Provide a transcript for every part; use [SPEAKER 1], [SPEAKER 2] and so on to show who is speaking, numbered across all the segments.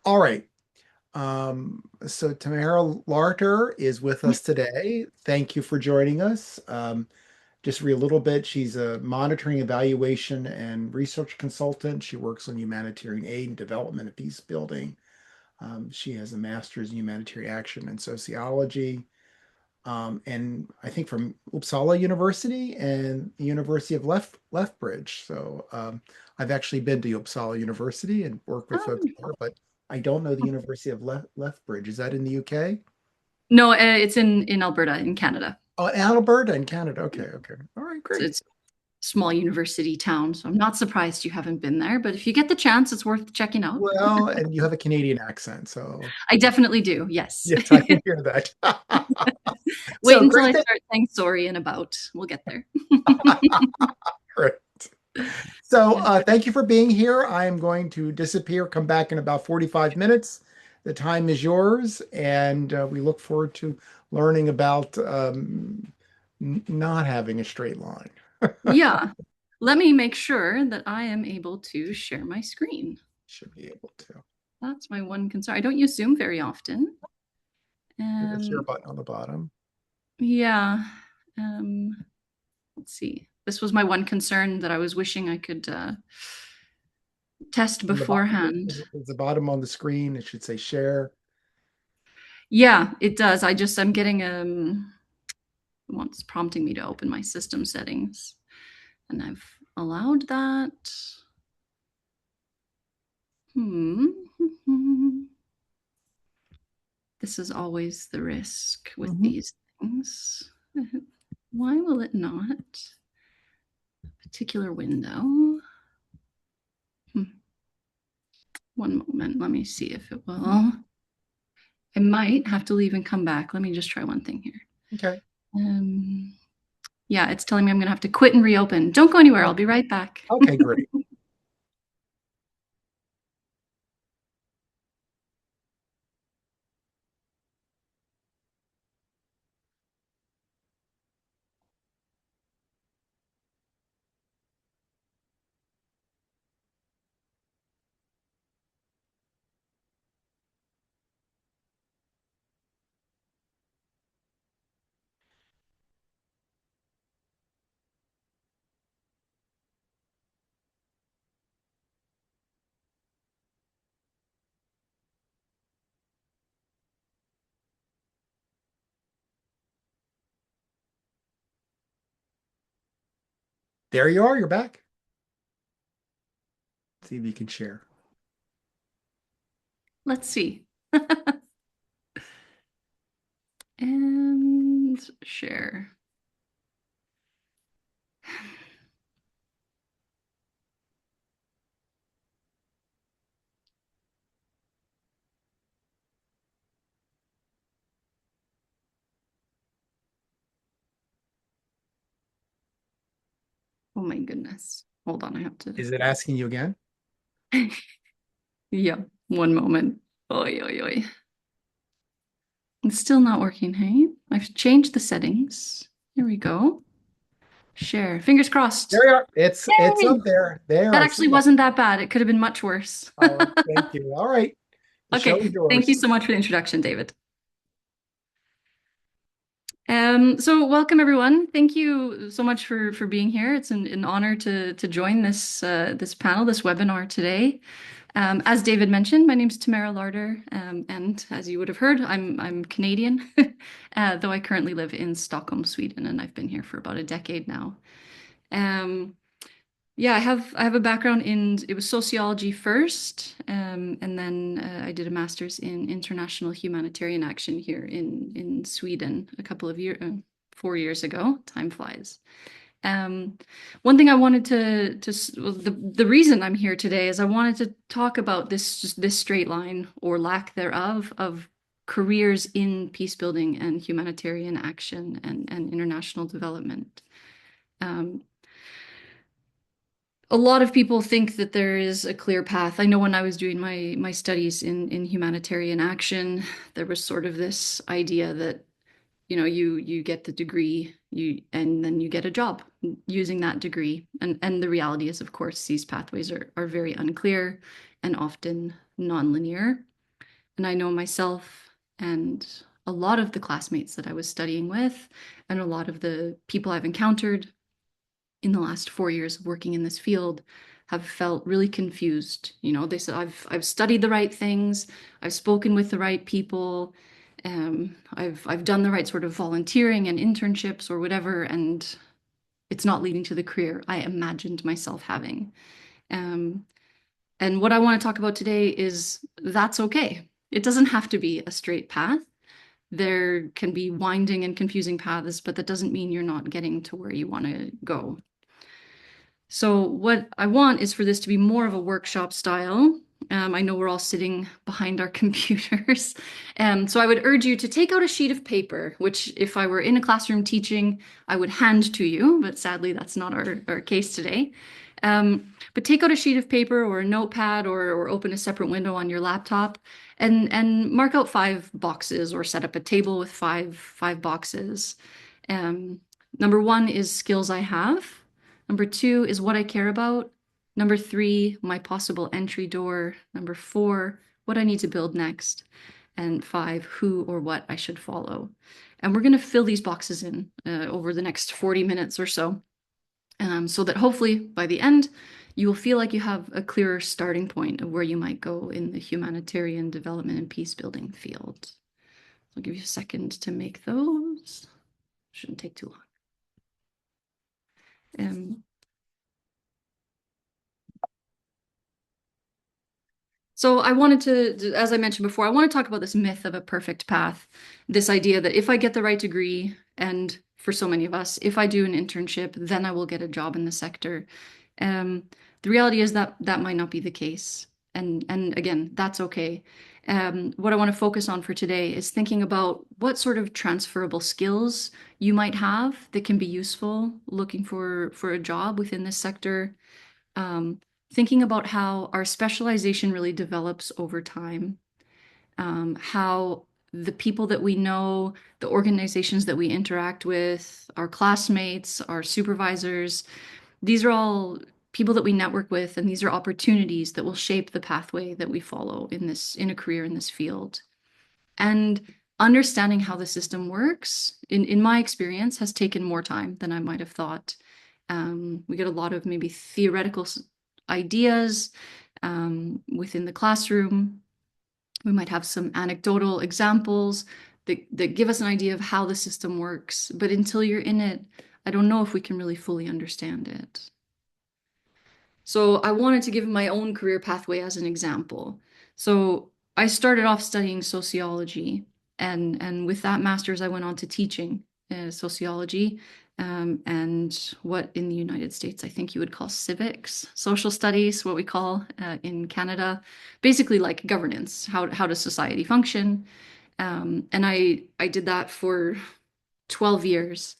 [SPEAKER 1] All right. So Tamara Larter is with us today. Thank you for joining us. Just read a little bit. She's a monitoring, evaluation, and research consultant. She works on humanitarian aid and development and peace building. She has a master's in humanitarian action and sociology. And I think from Uppsala University and the University of Lethbridge. So I've actually been to Uppsala University and worked with folks
[SPEAKER 2] Um,
[SPEAKER 1] there, but I don't know the University of Lethbridge. Is that in the UK?
[SPEAKER 2] no, it's in Alberta in Canada.
[SPEAKER 1] Oh, Alberta in Canada. Okay, okay. All right, great.
[SPEAKER 2] It's a small university town, so I'm not surprised you haven't been there. But if you get the chance, it's worth checking out.
[SPEAKER 1] Well, and you have a Canadian accent, so
[SPEAKER 2] I definitely do. Yes.
[SPEAKER 1] yes, I can hear that.
[SPEAKER 2] Wait
[SPEAKER 1] So
[SPEAKER 2] until
[SPEAKER 1] great
[SPEAKER 2] I
[SPEAKER 1] that
[SPEAKER 2] start saying sorry and about. We'll get there.
[SPEAKER 1] great. So thank you for being here. I am going to disappear, come back in about 45 minutes. The time is yours, and we look forward to learning about not having a straight line.
[SPEAKER 2] Yeah. Let me make sure that I am able to share my screen.
[SPEAKER 1] Should be able to.
[SPEAKER 2] That's my one concern. I don't use Zoom very often.
[SPEAKER 1] Hit the share
[SPEAKER 2] Um,
[SPEAKER 1] button on the bottom.
[SPEAKER 2] yeah. Um, let's see. This was my one concern that I was wishing I could test
[SPEAKER 1] On the bottom
[SPEAKER 2] beforehand.
[SPEAKER 1] is the bottom on the screen. It should say share.
[SPEAKER 2] Yeah, it does. I'm getting it's prompting me to open my system settings, and I've allowed that. Hmm. This is always the risk with
[SPEAKER 1] Mhm.
[SPEAKER 2] these things. Why will it not? Particular window. Hmm. One moment. Let me see if it will. I might have to leave and come back. Let me just try one thing here.
[SPEAKER 1] Okay.
[SPEAKER 2] Um, yeah, it's telling me I'm going to have to quit and reopen. Don't go anywhere. I'll
[SPEAKER 1] Oh,
[SPEAKER 2] be right back.
[SPEAKER 1] okay, great. There you are. You're back. See if you can share.
[SPEAKER 2] Let's see. And share. Oh my goodness. Hold on, I have to.
[SPEAKER 1] Is it asking you again?
[SPEAKER 2] Yeah, one moment. Oi, oi, oi. It's still not working, hey? I've changed the settings. Here we go. Share. Fingers crossed.
[SPEAKER 1] There you are. It's
[SPEAKER 2] Yay!
[SPEAKER 1] up there. There,
[SPEAKER 2] That
[SPEAKER 1] I see
[SPEAKER 2] actually
[SPEAKER 1] it.
[SPEAKER 2] wasn't that bad. It could have been much worse.
[SPEAKER 1] Oh, thank you. All right. The show is
[SPEAKER 2] Okay, thank you
[SPEAKER 1] yours.
[SPEAKER 2] so much for the introduction, David. So welcome everyone. Thank you so much for being here. It's an honor to join this panel, this webinar today. As David mentioned, my name is Tamara Larder, and as you would have heard, I'm Canadian, though I currently live in Stockholm, Sweden, and I've been here for about a decade now. Um, yeah, I have a background in it was sociology first, and then I did a master's in international humanitarian action here in Sweden a couple of years, 4 years ago. Time flies. Um, One thing I wanted well, the reason I'm here today is I wanted to talk about this straight line or lack thereof of careers in peace building and humanitarian action and international development. Um, a lot of people think that there is a clear path. I know when I was doing my studies in humanitarian action, there was sort of this idea that you get the degree and then you get a job using that degree. And the reality is, of course, these pathways are very unclear and often nonlinear. And I know myself and a lot of the classmates that I was studying with, and a lot of the people I've encountered in the last 4 years of working in this field have felt really confused. They said, I've studied the right things, I've spoken with the right people, I've done the right sort of volunteering and internships or whatever, and it's not leading to the career I imagined myself having. Um, and what I want to talk about today is that's okay. It doesn't have to be a straight path. There can be winding and confusing paths, but that doesn't mean you're not getting to where you want to go. So what I want is for this to be more of a workshop style. I know we're all sitting behind our computers. So I would urge you to take out a sheet of paper, which if I were in a classroom teaching, I would hand to you, but sadly that's not our case today. But take out a sheet of paper or a notepad or open a separate window on your laptop and mark out 5 boxes or set up a table with five boxes. Um, Number 1 is skills I have. Number 2 is what I care about. Number 3, my possible entry door. Number 4, what I need to build next. And 5, who or what I should follow. And we're going to fill these boxes in over the next 40 minutes or so, so that hopefully by the end, you will feel like you have a clearer starting point of where you might go in the humanitarian development and peace building field. I'll give you a second to make those. Shouldn't take too long. So I wanted to, as I mentioned before, I want to talk about this myth of a perfect path, this idea that if I get the right degree, and for so many of us, if I do an internship, then I will get a job in the sector. Um, the reality is that that might not be the case. And again, that's okay. What I want to focus on for today is thinking about what sort of transferable skills you might have that can be useful looking for a job within this sector. Um, Thinking about how our specialization really develops over time, how the people that we know, the organizations that we interact with, our classmates, our supervisors, these are all people that we network with, and these are opportunities that will shape the pathway that we follow in a career in this field. And understanding how the system works, in my experience, has taken more time than I might have thought. We get a lot of maybe theoretical ideas within the classroom. We might have some anecdotal examples that give us an idea of how the system works. But until you're in it, I don't know if we can really fully understand it. So I wanted to give my own career pathway as an example. So I started off studying sociology, and with that master's, I went on to teaching sociology, and what in the United States I think you would call civics, social studies, what we call in Canada, basically like governance. How does society function? And I did that for 12 years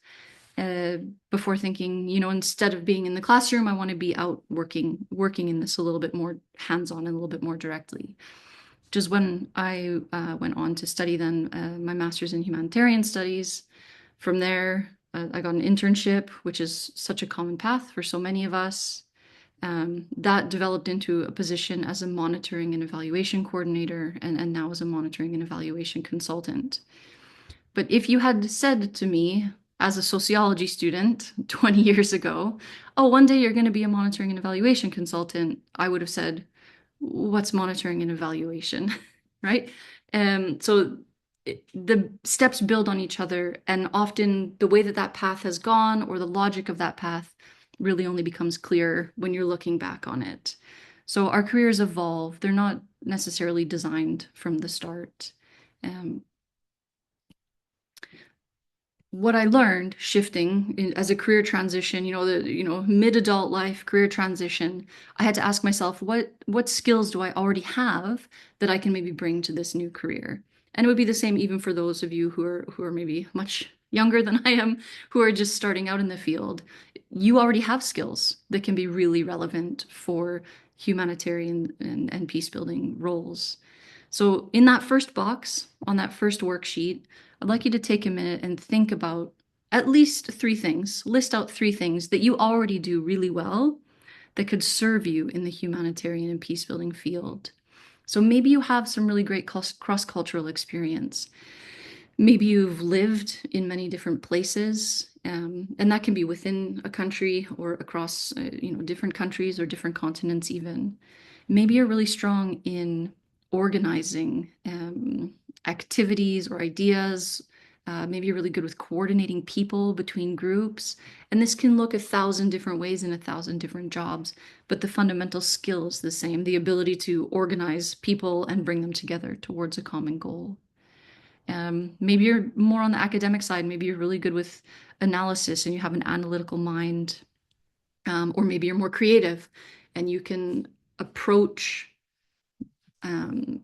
[SPEAKER 2] uh, before thinking, instead of being in the classroom, I want to be out working in this a little bit more hands-on and a little bit more directly. Which is when I went on to study then my master's in humanitarian studies. From there, I got an internship, which is such a common path for so many of us. That developed into a position as a monitoring and evaluation coordinator, and now as a monitoring and evaluation consultant. But if you had said to me as a sociology student 20 years ago, oh, one day you're going to be a monitoring and evaluation consultant, I would have said, what's monitoring and evaluation, right? So the steps build on each other, and often the way that that path has gone or the logic of that path really only becomes clear when you're looking back on it. So our careers evolve. They're not necessarily designed from the start. Um, what I learned shifting as a career transition, mid-adult life career transition, I had to ask myself, what skills do I already have that I can maybe bring to this new career? And it would be the same even for those of you who are maybe much younger than I am, who are just starting out in the field. You already have skills that can be really relevant for humanitarian and peace building roles. So in that first box, on that first worksheet, I'd like you to take a minute and think about at least 3 things. List out 3 things that you already do really well that could serve you in the humanitarian and peace building field. So maybe you have some really great cross-cultural experience. Maybe you've lived in many different places, and that can be within a country or across, different countries or different continents even. Maybe you're really strong in organizing activities or ideas. Maybe you're really good with coordinating people between groups. And this can look 1,000 different ways in 1,000 different jobs, but the fundamental skill is the same, the ability to organize people and bring them together towards a common goal. Maybe you're more on the academic side. Maybe you're really good with analysis and you have an analytical mind. Or maybe you're more creative and you can approach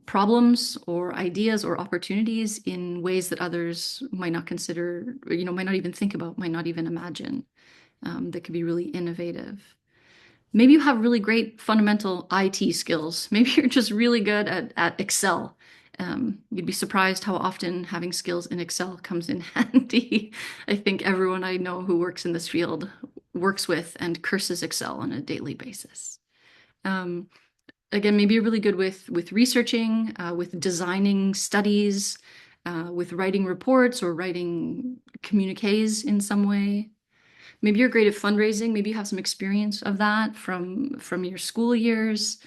[SPEAKER 2] problems or ideas or opportunities in ways that others might not consider, might not even think about, might not even imagine, that could be really innovative. Maybe you have really great fundamental IT skills. Maybe you're just really good at Excel. You'd be surprised how often having skills in Excel comes in handy. I think everyone I know who works in this field works with and curses Excel on a daily basis. Um, Again, maybe you're really good with researching, with designing studies, with writing reports or writing communiques in some way. Maybe you're great at fundraising. Maybe you have some experience of that from your school years.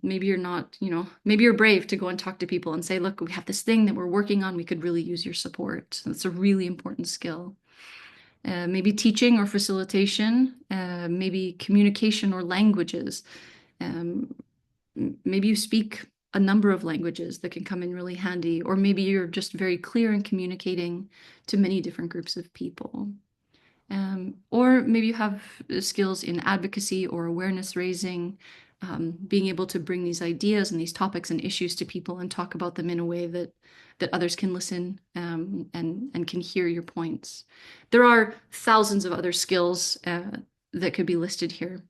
[SPEAKER 2] Maybe you're not, maybe you're brave to go and talk to people and say, look, we have this thing that we're working on. We could really use your support. That's a really important skill. Maybe teaching or facilitation, maybe communication or languages. Um, Maybe you speak a number of languages that can come in really handy, or maybe you're just very clear in communicating to many different groups of people. Or maybe you have skills in advocacy or awareness raising, being able to bring these ideas and these topics and issues to people and talk about them in a way that others can listen, and can hear your points. There are thousands of other skills that could be listed here.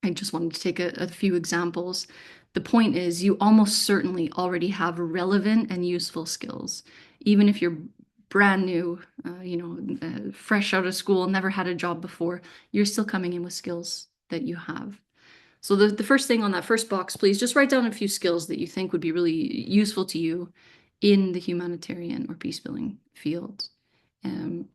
[SPEAKER 2] I just wanted to take a few examples. The point is, you almost certainly already have relevant and useful skills. Even if you're brand new, fresh out of school, never had a job before, you're still coming in with skills that you have. So the first thing on that first box, please just write down a few skills that you think would be really useful to you in the humanitarian or peace building field. Um,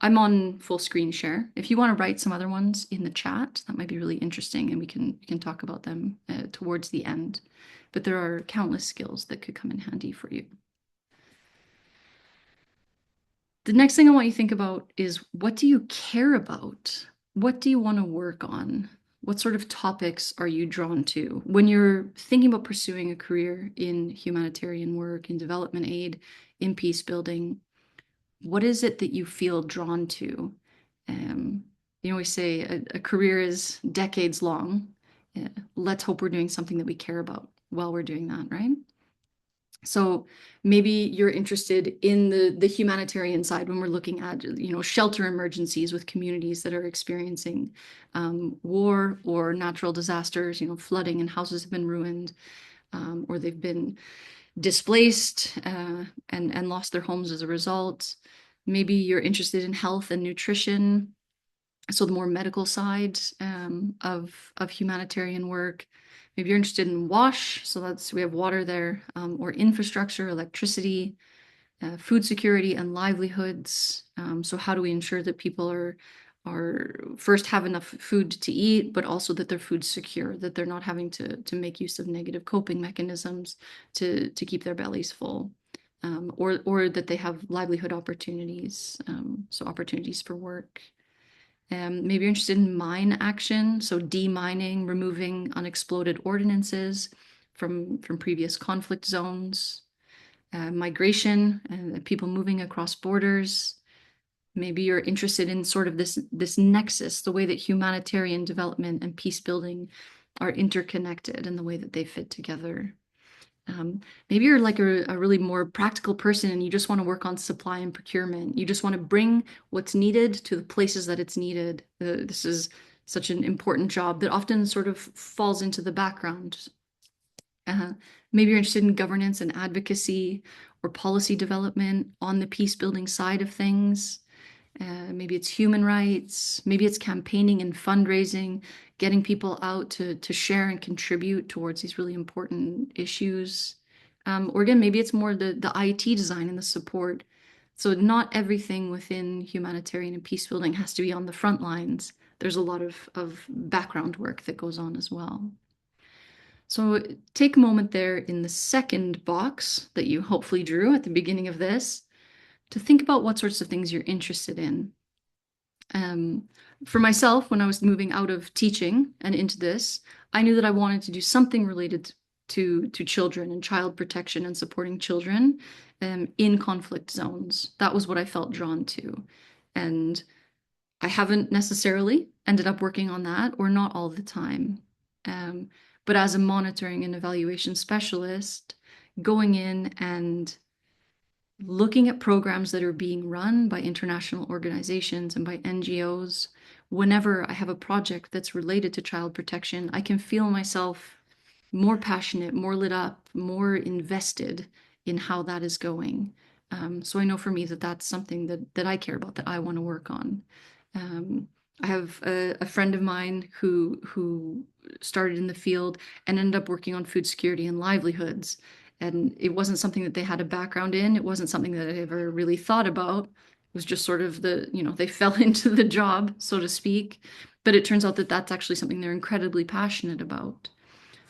[SPEAKER 2] I'm on full screen share. If you want to write some other ones in the chat, that might be really interesting, and we can talk about them towards the end. But there are countless skills that could come in handy for you. The next thing I want you to think about is, what do you care about? What do you want to work on? What sort of topics are you drawn to? When you're thinking about pursuing a career in humanitarian work, in development aid, in peace building, what is it that you feel drawn to? Um, we say a career is decades long. Let's hope we're doing something that we care about while we're doing that, right? So maybe you're interested in the humanitarian side when we're looking at, shelter emergencies with communities that are experiencing war or natural disasters, flooding and houses have been ruined, or they've been displaced and lost their homes as a result. Maybe you're interested in health and nutrition, so the more medical side of humanitarian work. Maybe you're interested in WASH, so we have water there, or infrastructure, electricity, food security, and livelihoods. So how do we ensure that people are first have enough food to eat, but also that their food's secure, that they're not having to make use of negative coping mechanisms to keep their bellies full, or that they have livelihood opportunities, so opportunities for work. Maybe you're interested in mine action, so demining, removing unexploded ordinances from previous conflict zones, migration, and people moving across borders. Maybe you're interested in sort of this nexus, the way that humanitarian development and peace building are interconnected and the way that they fit together. Maybe you're like a really more practical person and you just want to work on supply and procurement. You just want to bring what's needed to the places that it's needed. This is such an important job that often sort of falls into the background. Maybe you're interested in governance and advocacy or policy development on the peace building side of things. Maybe it's human rights, maybe it's campaigning and fundraising, getting people out to share and contribute towards these really important issues. Or again, maybe it's more the IT design and the support. So not everything within humanitarian and peace building has to be on the front lines. There's a lot of background work that goes on as well. So take a moment there in the second box that you hopefully drew at the beginning of this to think about what sorts of things you're interested in. Um, for myself, when I was moving out of teaching and into this, I knew that I wanted to do something related to children and child protection and supporting children in conflict zones. That was what I felt drawn to. And I haven't necessarily ended up working on that, or not all the time. Um, but as a monitoring and evaluation specialist, going in and looking at programs that are being run by international organizations and by NGOs, whenever I have a project that's related to child protection, I can feel myself more passionate, more lit up, more invested in how that is going. So I know for me that that's something that I care about, that I want to work on. Um, I have a friend of mine who started in the field and ended up working on food security and livelihoods. And it wasn't something that they had a background in. It wasn't something that I ever really thought about. It was just sort of they fell into the job, so to speak. But it turns out that that's actually something they're incredibly passionate about.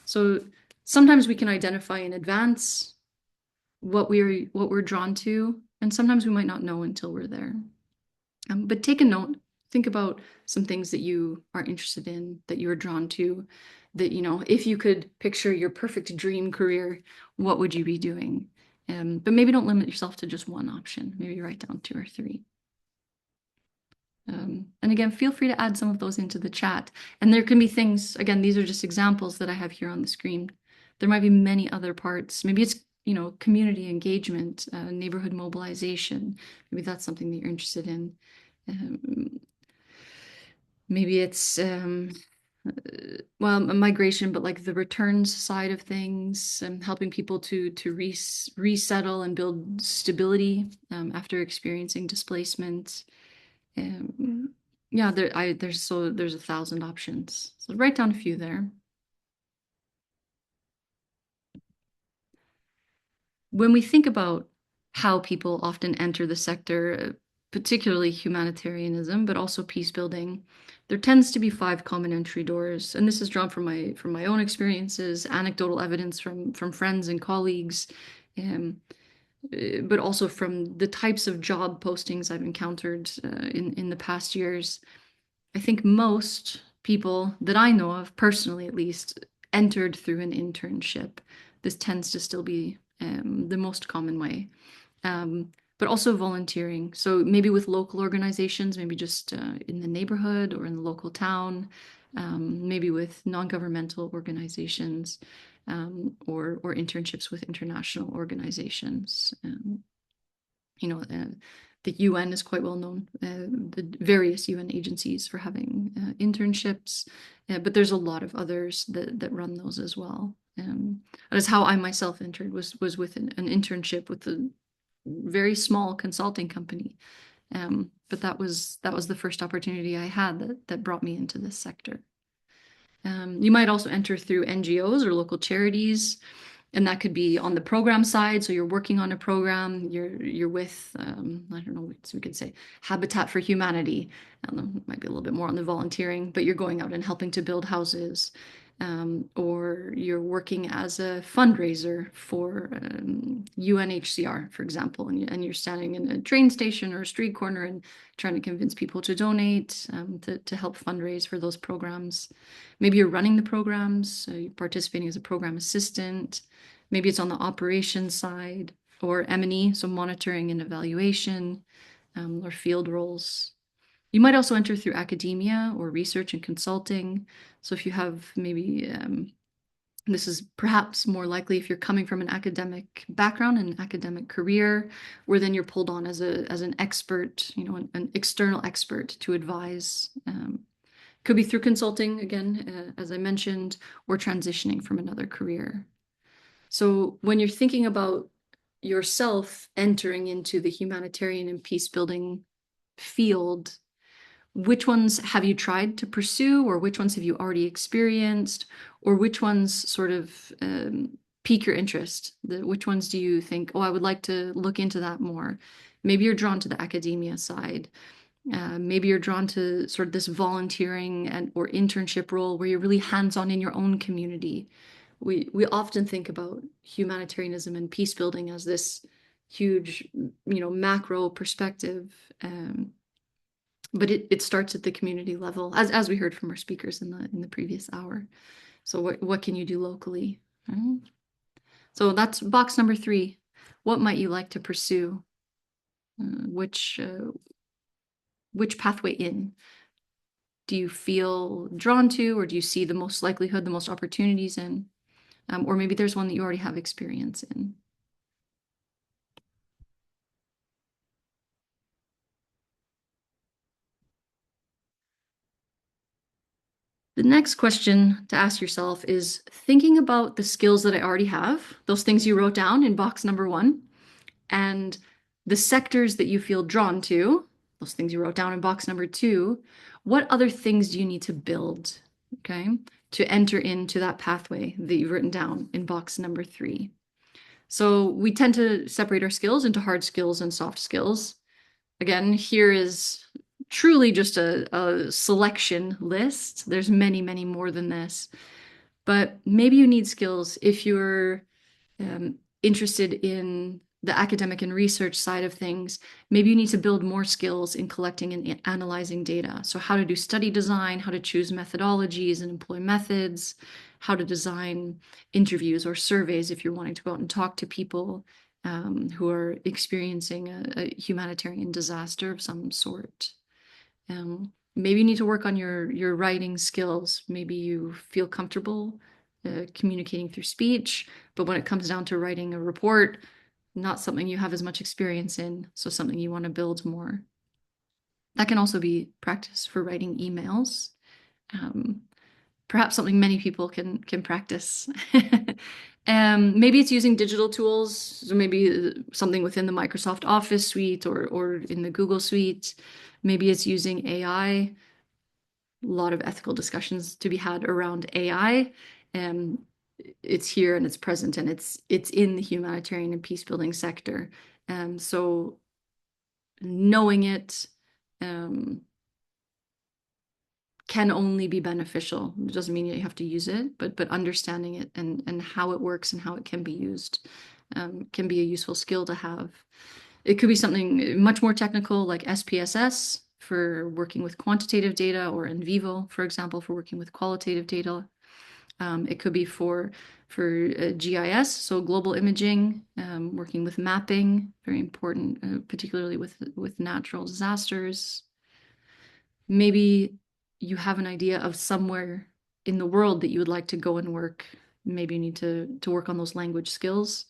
[SPEAKER 2] So sometimes we can identify in advance what we're drawn to, and sometimes we might not know until we're there. But take a note, think about some things that you are interested in, that you are drawn to, that, if you could picture your perfect dream career, what would you be doing? But maybe don't limit yourself to just one option. Maybe write down two or three. And again, feel free to add some of those into the chat. And there can be things, again, these are just examples that I have here on the screen. There might be many other parts. Maybe it's, community engagement, neighborhood mobilization. Maybe that's something that you're interested in. Um, Maybe it's well, migration, but like the returns side of things, helping people to resettle and build stability after experiencing displacement. Um, yeah, there's 1,000 options. So write down a few there. When we think about how people often enter the sector, particularly humanitarianism, but also peace building, there tends to be five common entry doors. And this is drawn from my own experiences, anecdotal evidence from friends and colleagues, um, but also from the types of job postings I've encountered in the past years. I think most people that I know of, personally at least, entered through an internship. This tends to still be the most common way. But also volunteering. So maybe with local organizations, maybe just in the neighborhood or in the local town, maybe with non-governmental organizations, or internships with international organizations. You know, the UN is quite well known, the various UN agencies for having internships, but there's a lot of others that run those as well. That is how I myself entered, was with an internship with a very small consulting company. But that was the first opportunity I had that brought me into this sector. You might also enter through NGOs or local charities, and that could be on the program side. So you're working on a program, you're with, I don't know, so we could say Habitat for Humanity. It might be a little bit more on the volunteering, but you're going out and helping to build houses. Or you're working as a fundraiser for UNHCR, for example, and you're standing in a train station or a street corner and trying to convince people to donate, to help fundraise for those programs. Maybe you're running the programs, so you're participating as a program assistant. Maybe it's on the operations side, or M&E, so monitoring and evaluation, or field roles. You might also enter through academia or research and consulting. So if you have maybe, this is perhaps more likely if you're coming from an academic background and an academic career, where then you're pulled on as an expert, an external expert to advise. Could be through consulting, again, as I mentioned, or transitioning from another career. So when you're thinking about yourself entering into the humanitarian and peace building field, which ones have you tried to pursue, or which ones have you already experienced, or which ones sort of pique your interest? Which ones do you think, oh, I would like to look into that more? Maybe you're drawn to the academia side. Maybe you're drawn to sort of this volunteering and or internship role where you're really hands-on in your own community. We often think about humanitarianism and peace building as this huge, macro perspective. But it starts at the community level, as we heard from our speakers in the previous hour. So what can you do locally? Right? So that's box number 3. What might you like to pursue? Which pathway in do you feel drawn to, or do you see the most likelihood, the most opportunities in? Or maybe there's one that you already have experience in. The next question to ask yourself is thinking about the skills that I already have, those things you wrote down in box number 1, and the sectors that you feel drawn to, those things you wrote down in box number 2, what other things do you need to build, okay, to enter into that pathway that you've written down in box number 3? So we tend to separate our skills into hard skills and soft skills. Again, here is truly just a selection list. There's many, many more than this. But maybe you need skills if you're interested in the academic and research side of things. Maybe you need to build more skills in collecting and analyzing data. So how to do study design, how to choose methodologies and employ methods, how to design interviews or surveys if you're wanting to go out and talk to people who are experiencing a humanitarian disaster of some sort. Maybe you need to work on your writing skills. Maybe you feel comfortable communicating through speech, but when it comes down to writing a report, not something you have as much experience in, so something you want to build more. That can also be practice for writing emails. Perhaps something many people can practice. Maybe it's using digital tools, so maybe something within the Microsoft Office suite or in the Google suite. Maybe it's using AI. A lot of ethical discussions to be had around AI. It's here and it's present and it's in the humanitarian and peace building sector. So knowing it can only be beneficial. It doesn't mean you have to use it, but understanding it and how it works and how it can be used can be a useful skill to have. It could be something much more technical like SPSS for working with quantitative data, or in vivo, for example, for working with qualitative data. It could be for GIS, so global imaging, working with mapping, very important, particularly with natural disasters. Maybe you have an idea of somewhere in the world that you would like to go and work. Maybe you need to work on those language skills.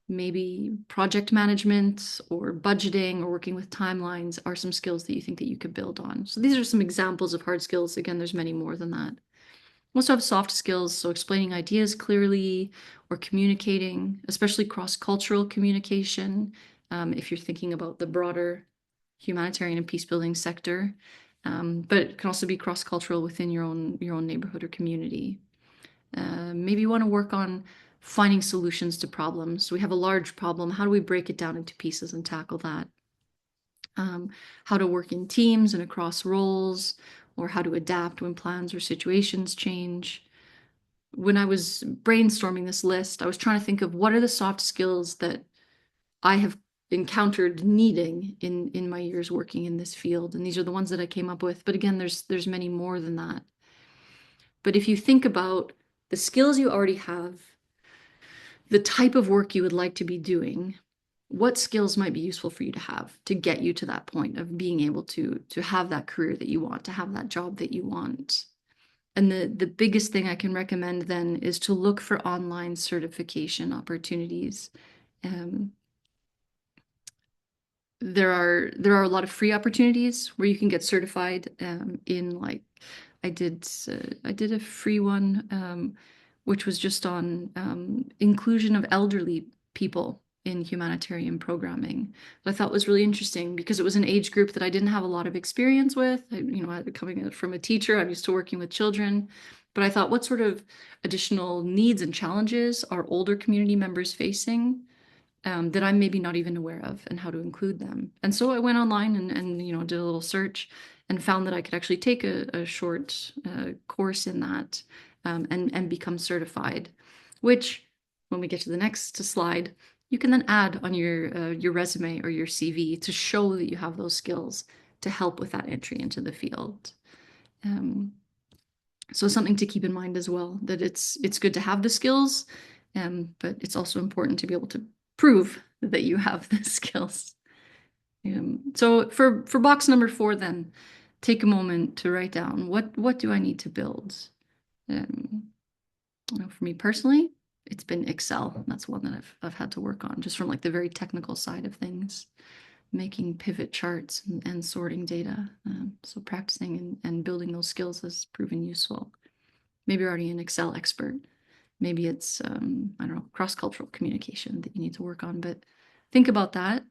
[SPEAKER 2] Maybe project management or budgeting or working with timelines are some skills that you think that you could build on. So these are some examples of hard skills. Again, there's many more than that. We also have soft skills, so explaining ideas clearly or communicating, especially cross-cultural communication, if you're thinking about the broader humanitarian and peace building sector. But it can also be cross-cultural within your own neighborhood or community. Maybe you want to work on finding solutions to problems. So we have a large problem. How do we break it down into pieces and tackle that? How to work in teams and across roles, or how to adapt when plans or situations change. When I was brainstorming this list, I was trying to think of what are the soft skills that I have encountered needing in my years working in this field, and these are the ones that I came up with. But again, there's many more than that. But if you think about the skills you already have, the type of work you would like to be doing, what skills might be useful for you to have to get you to that point of being able to have that career that you want, to have that job that you want. And the biggest thing I can recommend then is to look for online certification opportunities. There are a lot of free opportunities where you can get certified in, like, I did a free one which was just on inclusion of elderly people in humanitarian programming that I thought was really interesting because it was an age group that I didn't have a lot of experience with. Coming from a teacher, I'm used to working with children, but I thought, what sort of additional needs and challenges are older community members facing that I'm maybe not even aware of, and how to include them. And so I went online and did a little search and found that I could actually take a short course in that and become certified, which when we get to the next slide, you can then add on your resume or your CV to show that you have those skills to help with that entry into the field. Um, so something to keep in mind as well, that it's good to have the skills, but it's also important to be able to prove that you have the skills. So for box number 4, then take a moment to write down what do I need to build. Um, for me personally, it's been Excel. That's one that I've had to work on, just from like the very technical side of things, making pivot charts and sorting data. So practicing and building those skills has proven useful. Maybe you're already an Excel expert. Maybe it's, I don't know, cross-cultural communication that you need to work on, but think about that.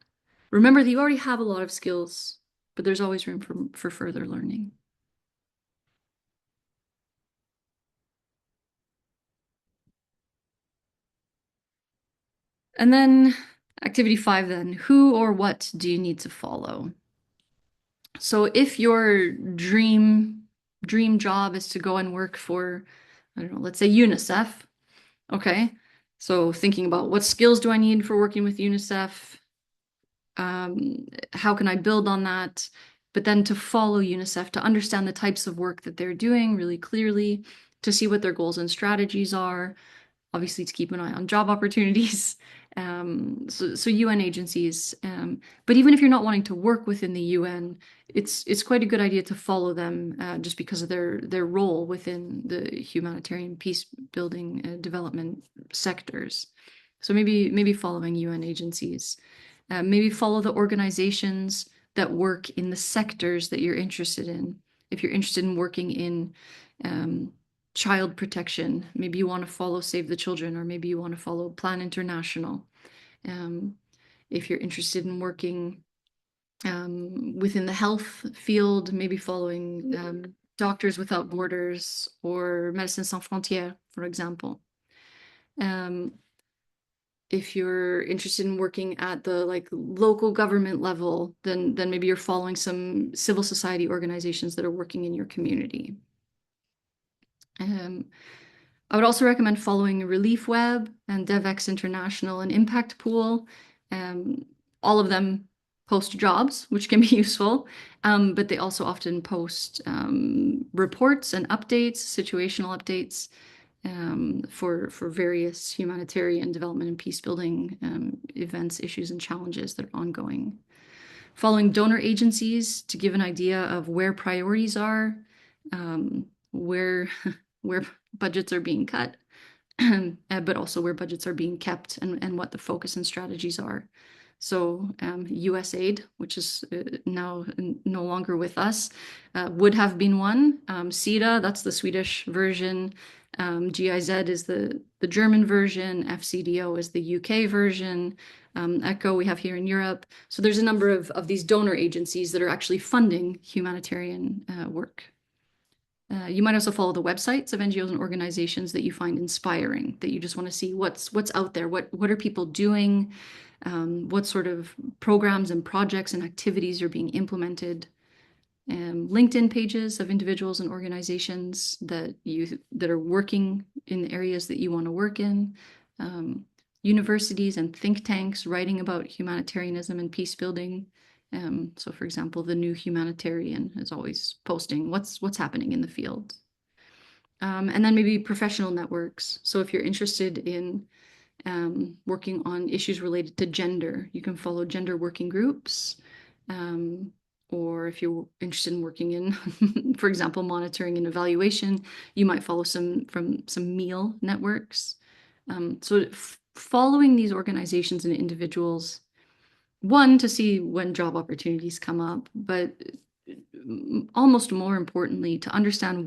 [SPEAKER 2] Remember that you already have a lot of skills, but there's always room for further learning. And then activity 5, then, who or what do you need to follow? So if your dream job is to go and work for, I don't know, let's say UNICEF, okay? So thinking about what skills do I need for working with UNICEF? How can I build on that? But then to follow UNICEF, to understand the types of work that they're doing really clearly, to see what their goals and strategies are, obviously to keep an eye on job opportunities. So UN agencies. But even if you're not wanting to work within the UN, it's quite a good idea to follow them just because of their role within the humanitarian peace building development sectors. So maybe following UN agencies. Maybe follow the organizations that work in the sectors that you're interested in. If you're interested in working in child protection, maybe you want to follow Save the Children, or maybe you want to follow Plan International. Um, if you're interested in working within the health field, maybe following Doctors Without Borders or Médecins Sans Frontières, for example. If you're interested in working at the like local government level, then maybe you're following some civil society organizations that are working in your community. I would also recommend following Relief Web and DevX International and Impact Pool. All of them post jobs, which can be useful, but they also often post reports and updates, situational updates for various humanitarian development and peace building events, issues, and challenges that are ongoing. Following donor agencies to give an idea of where priorities are, where budgets are being cut, but also where budgets are being kept and what the focus and strategies are. So USAID, which is now no longer with us, would have been one. SIDA, that's the Swedish version. GIZ is the German version. FCDO is the UK version. ECHO we have here in Europe. So there's a number of these donor agencies that are actually funding humanitarian work. You might also follow the websites of NGOs and organizations that you find inspiring, that you just want to see what's out there, what are people doing, what sort of programs and projects and activities are being implemented. LinkedIn pages of individuals and organizations that are working in the areas that you want to work in. Universities and think tanks writing about humanitarianism and peace building. So for example, the New Humanitarian is always posting what's happening in the field. And then maybe professional networks. So if you're interested in working on issues related to gender, you can follow gender working groups. Or if you're interested in working in, for example, monitoring and evaluation, you might follow some meal networks. So following these organizations and individuals, one, to see when job opportunities come up, but almost more importantly, to understand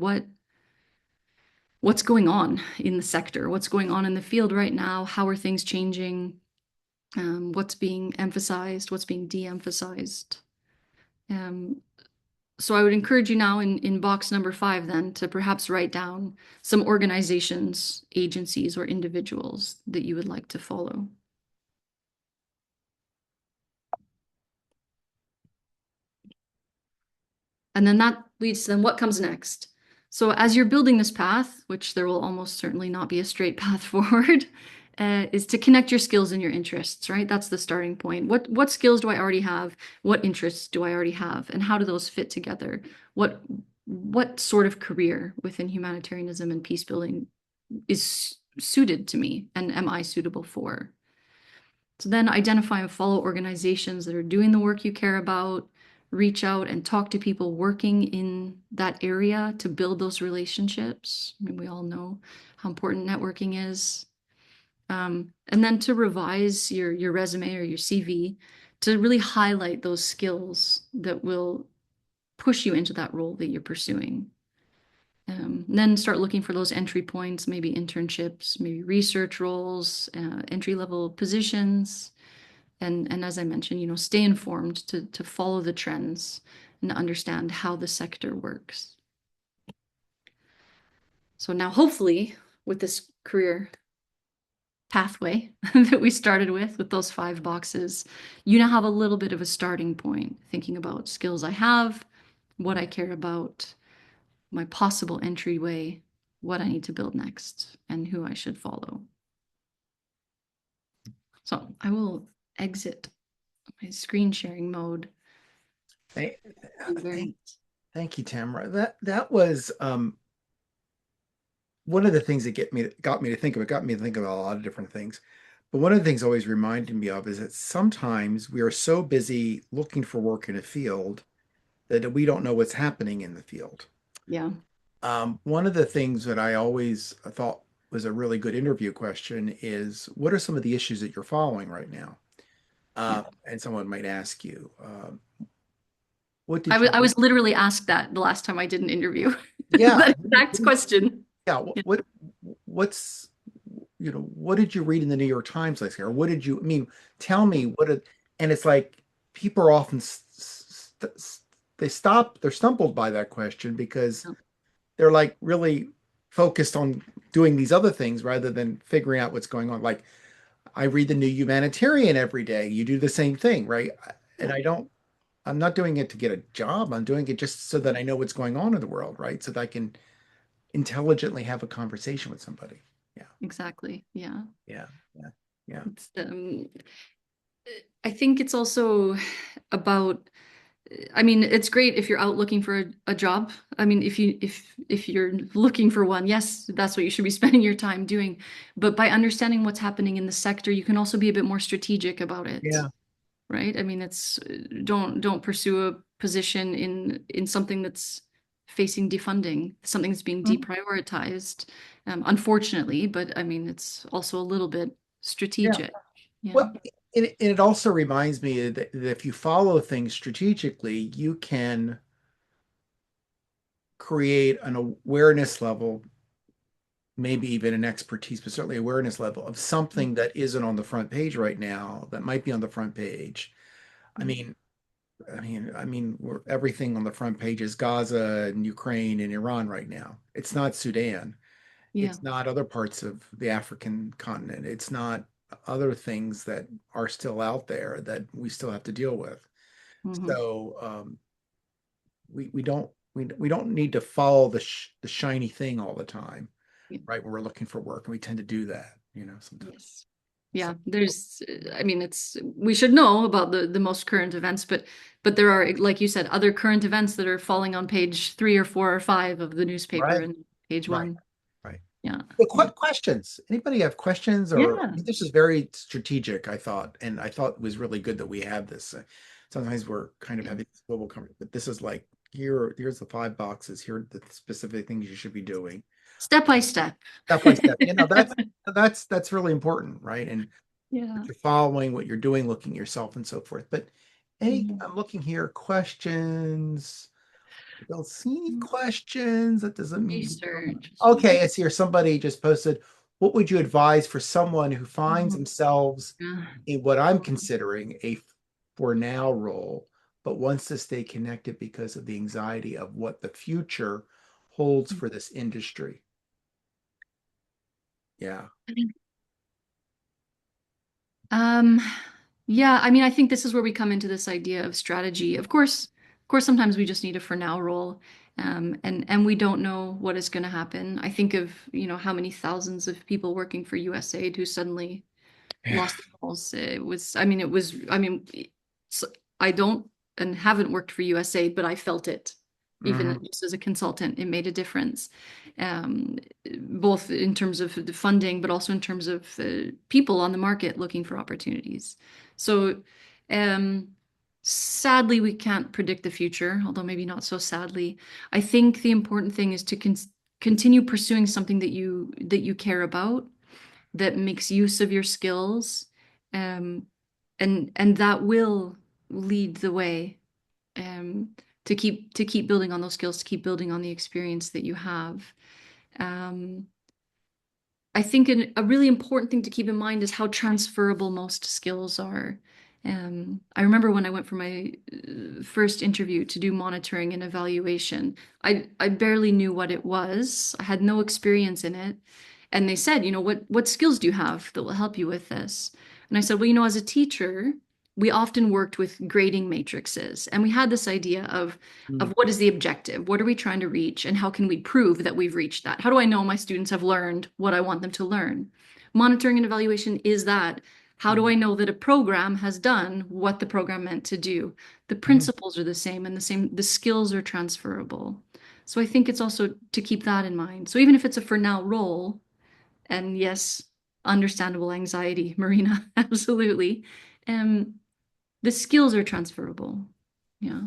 [SPEAKER 2] what's going on in the sector, what's going on in the field right now, how are things changing, what's being emphasized, what's being de-emphasized. Um, so I would encourage you now in box number 5 then to perhaps write down some organizations, agencies, or individuals that you would like to follow. And then that leads to then what comes next. So as you're building this path, which there will almost certainly not be a straight path forward, is to connect your skills and your interests, right? That's the starting point. What skills do I already have? What interests do I already have? And how do those fit together? What sort of career within humanitarianism and peace building is suited to me and am I suitable for? So then identify and follow organizations that are doing the work you care about, reach out and talk to people working in that area to build those relationships. I mean, we all know how important networking is. And then to revise your resume or your CV to really highlight those skills that will push you into that role that you're pursuing. Then start looking for those entry points, maybe internships, maybe research roles, entry level positions. And as I mentioned, stay informed to follow the trends and understand how the sector works. So now, hopefully, with this career pathway that we started with those 5 boxes, you now have a little bit of a starting point, thinking about skills I have, what I care about, my possible entryway, what I need to build next, and who I should follow. So I will exit my screen sharing mode.
[SPEAKER 1] Thank,
[SPEAKER 2] Thank you very
[SPEAKER 1] thank,
[SPEAKER 2] much.
[SPEAKER 1] thank you, Tamara. That was one of the things that got me to think of it, got me to think about a lot of different things. But one of the things always reminded me of is that sometimes we are so busy looking for work in a field that we don't know what's happening in the field.
[SPEAKER 2] Yeah.
[SPEAKER 1] One of the things that I always thought was a really good interview question is, what are some of the issues that you're following right now?
[SPEAKER 2] Yeah.
[SPEAKER 1] And someone might ask you, what
[SPEAKER 2] I
[SPEAKER 1] did you,
[SPEAKER 2] I was literally asked that the last time I did an interview.
[SPEAKER 1] yeah,
[SPEAKER 2] That exact question.
[SPEAKER 1] yeah,
[SPEAKER 2] Yeah.
[SPEAKER 1] what's, what did you read in the New York Times last year? Or what did you, I mean, tell me and it's like people are often, they're stumbled by that question because they're like really focused on doing these other things rather than figuring out what's going on. Like I read the New Humanitarian every day. You do the same thing, right? And
[SPEAKER 2] Yeah,
[SPEAKER 1] I'm not doing it to get a job. I'm doing it just so that I know what's going on in the world, right? So that I can intelligently have a conversation with somebody. Yeah,
[SPEAKER 2] exactly. Yeah.
[SPEAKER 1] yeah, yeah, yeah.
[SPEAKER 2] It's, I think it's also about, I mean, it's great if you're out looking for a job. I mean, if you're looking for one, yes, that's what you should be spending your time doing. But by understanding what's happening in the sector, you can also be a bit more strategic about it.
[SPEAKER 1] Yeah.
[SPEAKER 2] Right? I mean, it's don't pursue a position in something that's facing defunding, something that's being
[SPEAKER 1] Mhm.
[SPEAKER 2] deprioritized, unfortunately. But I mean, it's also a little bit
[SPEAKER 1] Yeah.
[SPEAKER 2] strategic. Yeah,
[SPEAKER 1] Well, it also reminds me that if you follow things strategically, you can create an awareness level, maybe even an expertise, but certainly awareness level of
[SPEAKER 2] yeah,
[SPEAKER 1] something that isn't on the front page right now that might be on the front page. I
[SPEAKER 2] yeah,
[SPEAKER 1] mean, everything on the front page is Gaza and Ukraine and Iran right now. It's not Sudan.
[SPEAKER 2] yeah.
[SPEAKER 1] It's not other parts of the African continent. It's not other things that are still out there that we still have to deal with.
[SPEAKER 2] Hmm.
[SPEAKER 1] So we don't need to follow the shiny thing all the time,
[SPEAKER 2] Yeah.
[SPEAKER 1] right? When we're looking for work, and we tend to do that, sometimes.
[SPEAKER 2] Yes.
[SPEAKER 1] So
[SPEAKER 2] Yeah, there's, I mean, it's, we should know about the most current events, but there are, like you said, other current events that are falling on page 3 or 4 or 5 of the newspaper
[SPEAKER 1] right,
[SPEAKER 2] and page
[SPEAKER 1] right,
[SPEAKER 2] 1.
[SPEAKER 1] right.
[SPEAKER 2] Yeah.
[SPEAKER 1] So,
[SPEAKER 2] Yeah.
[SPEAKER 1] questions? Anybody have questions? Or I
[SPEAKER 2] Yeah.
[SPEAKER 1] mean, this is very strategic, I thought, and I thought it was really good that we have this. Sometimes we're kind of
[SPEAKER 2] Yeah.
[SPEAKER 1] having this global conversation, but this is like here's the 5 boxes. Here are the specific things you should be doing,
[SPEAKER 2] Step by step.
[SPEAKER 1] step by step. That's really important, right? And
[SPEAKER 2] Yeah.
[SPEAKER 1] you're following what you're doing, looking at yourself, and so forth. But
[SPEAKER 2] Mhm.
[SPEAKER 1] I'm looking here. Questions. I don't see any questions. That doesn't mean we don't.
[SPEAKER 2] Research.
[SPEAKER 1] Okay, I see here somebody just posted. what would you advise for someone who finds
[SPEAKER 2] Mhm.
[SPEAKER 1] themselves
[SPEAKER 2] Yeah.
[SPEAKER 1] in what I'm considering a for now role, but wants to stay connected because of the anxiety of what the future holds for this industry? Yeah.
[SPEAKER 2] Um, yeah, I mean, I think this is where we come into this idea of strategy. Of course, sometimes we just need a for now role, and we don't know what is going to happen. I think of, how many thousands of people working for USAID who suddenly
[SPEAKER 1] Yeah.
[SPEAKER 2] lost their roles. I mean, it's- I don't and haven't worked for USAID, but I felt it. Even
[SPEAKER 1] Mhm.
[SPEAKER 2] just as a consultant, it made a difference, um, both in terms of the funding, but also in terms of people on the market looking for opportunities. So, um, sadly, we can't predict the future, although maybe not so sadly. I think the important thing is to continue pursuing something that you care about, that makes use of your skills, um, and that will lead the way, um, to keep building on those skills, to keep building on the experience that you have. Um, I think a really important thing to keep in mind is how transferable most skills are. I remember when I went for my first interview to do monitoring and evaluation, I barely knew what it was. I had no experience in it. And they said, what skills do you have that will help you with this? And I said, well, as a teacher, we often worked with grading matrices, and we had this idea of what is the objective? What are we trying to reach? And how can we prove that we've reached that? How do I know my students have learned what I want them to learn? Monitoring and evaluation is that. How do I know that a program has done what the program meant to do? The
[SPEAKER 1] Mhm.
[SPEAKER 2] principles are the same, and the skills are transferable. So I think it's also to keep that in mind. So even if it's a for now role, and yes, understandable anxiety, Marina, absolutely. Um, the skills are transferable. Yeah.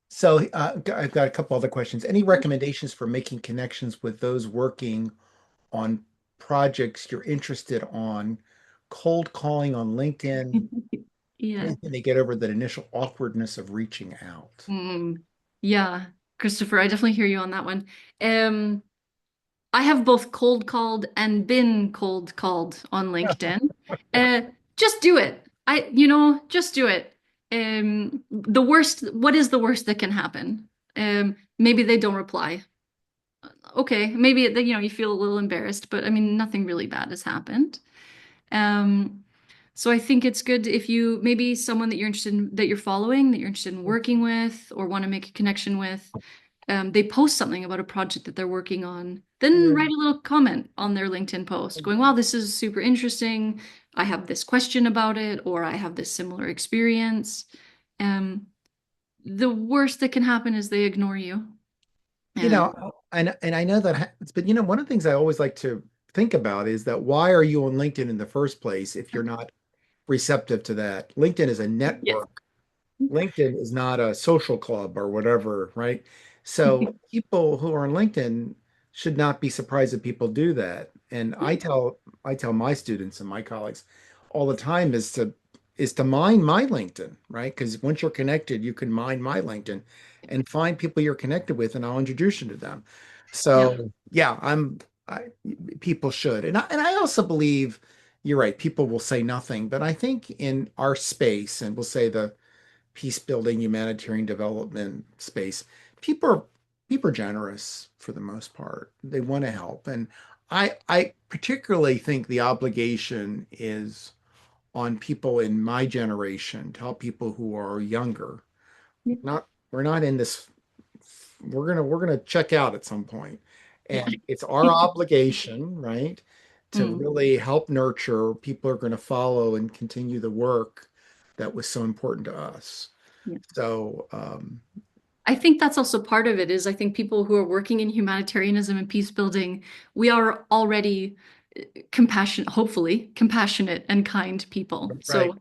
[SPEAKER 1] So I've got a couple other questions. Any recommendations for making connections with those working on projects you're interested on? Cold calling on LinkedIn.
[SPEAKER 2] Yeah.
[SPEAKER 1] Anything they get over that initial awkwardness of reaching out?
[SPEAKER 2] Mm. Yeah. Christopher, I definitely hear you on that one. Um, I have both cold called and been cold called on LinkedIn. Uh, just do it. Just do it. What is the worst that can happen? Maybe they don't reply. Okay, maybe you feel a little embarrassed, but I mean, nothing really bad has happened. Um, so I think it's good if you maybe someone that you're interested in, that you're following, that you're interested in working with or want to make a connection with, they post something about a project that they're working on, then
[SPEAKER 1] Yeah.
[SPEAKER 2] write a little comment on their LinkedIn post going, wow, this is super interesting. I have this question about it, or I have this similar experience. Um, the worst that can happen is they ignore you. Um,
[SPEAKER 1] And I know that happens, but one of the things I always like to think about is that why are you on LinkedIn in the first place if you're not receptive to that? LinkedIn is a
[SPEAKER 2] yes.
[SPEAKER 1] network. LinkedIn is not a social club or whatever, right? So people who are on LinkedIn should not be surprised that people do that. And I tell my students and my colleagues all the time is to mine my LinkedIn, right? Because once you're connected, you can mine my LinkedIn and find people you're connected with, and I'll introduce you to them.
[SPEAKER 2] Yeah.
[SPEAKER 1] So yeah, I, people should. And I also believe you're right, people will say nothing, but I think in our space, and we'll say the peace building, humanitarian development space, people are people are generous for the most part. They want to help. And I particularly think the obligation is on people in my generation to help people who are younger.
[SPEAKER 2] Yeah.
[SPEAKER 1] We're not in this, we're gonna check out at some point.
[SPEAKER 2] Yeah.
[SPEAKER 1] And it's our obligation, right, to
[SPEAKER 2] Mm,
[SPEAKER 1] really help nurture people who are going to follow and continue the work that was so important to us.
[SPEAKER 2] yeah.
[SPEAKER 1] So,
[SPEAKER 2] I think that's also part of it is I think people who are working in humanitarianism and peace building, we are already compassionate, hopefully compassionate and kind people.
[SPEAKER 1] right.
[SPEAKER 2] So,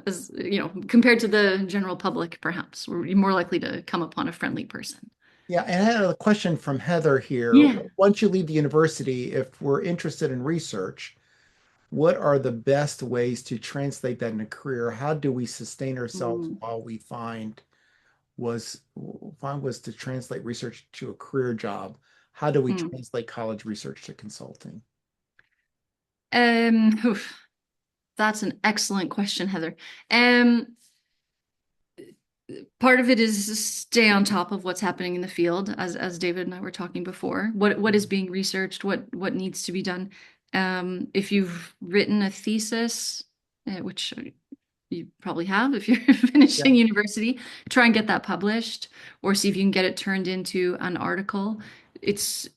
[SPEAKER 2] as compared to the general public, perhaps we're more likely to come upon a friendly person.
[SPEAKER 1] Yeah, and I had a question from Heather here.
[SPEAKER 2] Yeah.
[SPEAKER 1] Once you leave the university, if we're interested in research, what are the best ways to translate that in a career? How do we sustain ourselves
[SPEAKER 2] Mm.
[SPEAKER 1] while we find was to translate research to a career job? how do we
[SPEAKER 2] Mm.
[SPEAKER 1] translate college research to consulting?
[SPEAKER 2] Oof, that's an excellent question, Heather. Um, Part of it is stay on top of what's happening in the field, as David and I were talking before. What is being researched? What needs to be done? If you've written a thesis, which you probably have if you're
[SPEAKER 1] Yeah,
[SPEAKER 2] finishing university, try and get that published, or see if you can get it turned into an article. It's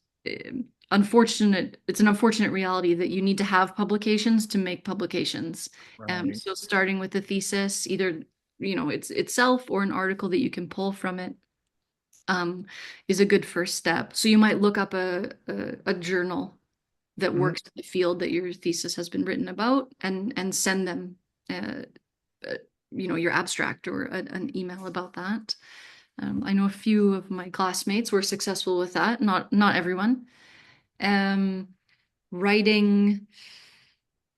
[SPEAKER 2] unfortunate. It's an unfortunate reality that you need to have publications to make publications.
[SPEAKER 1] right.
[SPEAKER 2] So starting with the thesis, either it's itself or an article that you can pull from it, um, is a good first step. So you might look up a journal that
[SPEAKER 1] Mhm.
[SPEAKER 2] works in the field that your thesis has been written about, and send them uh, uh, your abstract or an email about that. I know a few of my classmates were successful with that, not everyone. Um, Writing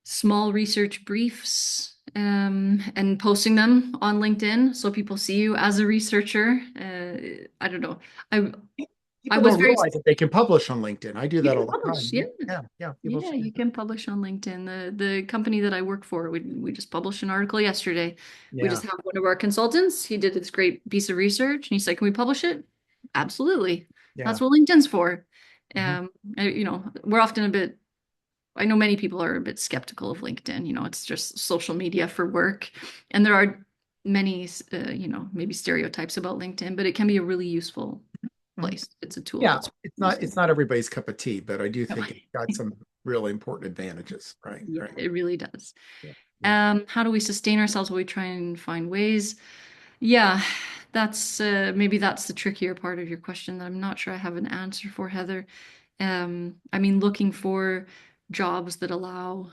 [SPEAKER 2] small research briefs, and posting them on LinkedIn so people see you as a researcher. I don't know. I I
[SPEAKER 1] People
[SPEAKER 2] was
[SPEAKER 1] don't
[SPEAKER 2] very
[SPEAKER 1] realize that they can publish on LinkedIn. I do
[SPEAKER 2] You
[SPEAKER 1] that
[SPEAKER 2] can
[SPEAKER 1] all the
[SPEAKER 2] publish,
[SPEAKER 1] time.
[SPEAKER 2] yeah.
[SPEAKER 1] Yeah, yeah. People
[SPEAKER 2] Yeah,
[SPEAKER 1] should do
[SPEAKER 2] you
[SPEAKER 1] that.
[SPEAKER 2] can publish on LinkedIn. The company that I work for, we just published an article yesterday. We
[SPEAKER 1] Yeah.
[SPEAKER 2] just have one of our consultants. He did this great piece of research, and he said, "Can we publish it?" Absolutely.
[SPEAKER 1] Yeah.
[SPEAKER 2] That's what LinkedIn's for.
[SPEAKER 1] Mhm.
[SPEAKER 2] We're often a bit. I know many people are a bit skeptical of LinkedIn. It's just social media for work, and there are many, maybe stereotypes about LinkedIn, but it can be a really useful
[SPEAKER 1] Mhm.
[SPEAKER 2] place. It's a tool
[SPEAKER 1] Yeah,
[SPEAKER 2] that's
[SPEAKER 1] it's not
[SPEAKER 2] useful.
[SPEAKER 1] it's not everybody's cup of tea, but I do
[SPEAKER 2] No.
[SPEAKER 1] think it's got some really important advantages. Right,
[SPEAKER 2] Yeah,
[SPEAKER 1] right.
[SPEAKER 2] it really does.
[SPEAKER 1] Yeah, yeah.
[SPEAKER 2] How do we sustain ourselves while we try and find ways? Yeah, that's maybe that's the trickier part of your question that I'm not sure I have an answer for, Heather. I mean, looking for jobs that allow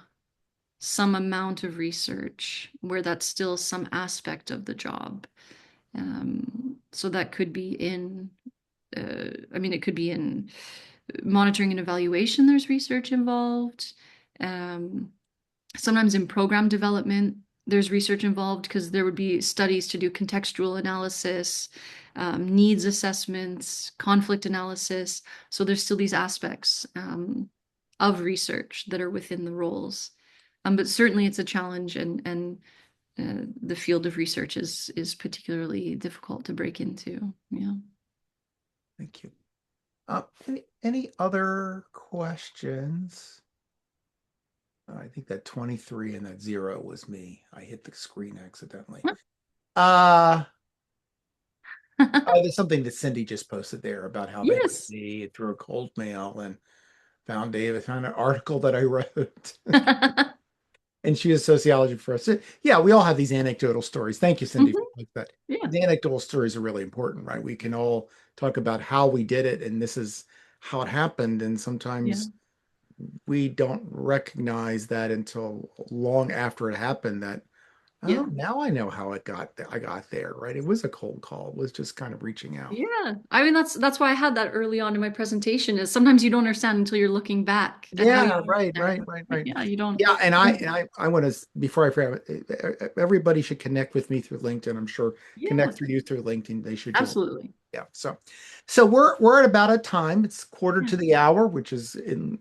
[SPEAKER 2] some amount of research where that's still some aspect of the job. So that could be I mean, it could be in monitoring and evaluation, there's research involved. Um, Sometimes in program development, there's research involved because there would be studies to do contextual analysis, needs assessments, conflict analysis. So there's still these aspects of research that are within the roles. But certainly it's a challenge, and the field of research is particularly difficult to break into. Yeah.
[SPEAKER 1] Thank you. Any other questions? I think that 23 and that 0 was me. I hit the screen accidentally. Uh, there's something that Cindy just posted there about how they met
[SPEAKER 2] Yes.
[SPEAKER 1] me through a cold mail and found an article that I wrote. And she is sociology for us. Yeah, we all have these anecdotal stories. Thank you, Cindy, for
[SPEAKER 2] Mhm.
[SPEAKER 1] that.
[SPEAKER 2] Yeah.
[SPEAKER 1] The anecdotal stories are really important, right? We can all talk about how we did it, and this is how it happened. And
[SPEAKER 2] Yeah.
[SPEAKER 1] sometimes we don't recognize that until long after it happened that, oh,
[SPEAKER 2] Yeah.
[SPEAKER 1] now I know how I got there, right? It was a cold call. It was just kind of reaching out.
[SPEAKER 2] Yeah. I mean, that's why I had that early on in my presentation is sometimes you don't understand until you're looking back at how you
[SPEAKER 1] Yeah,
[SPEAKER 2] got
[SPEAKER 1] right,
[SPEAKER 2] there.
[SPEAKER 1] right, right, right.
[SPEAKER 2] Yeah, you don't.
[SPEAKER 1] Yeah, and I want to before I forget, everybody should connect with me through LinkedIn. I'm sure
[SPEAKER 2] Yeah,
[SPEAKER 1] connect through you through LinkedIn. They should just
[SPEAKER 2] absolutely.
[SPEAKER 1] yeah. So we're at about a time. It's quarter
[SPEAKER 2] Yeah.
[SPEAKER 1] to the hour, which is in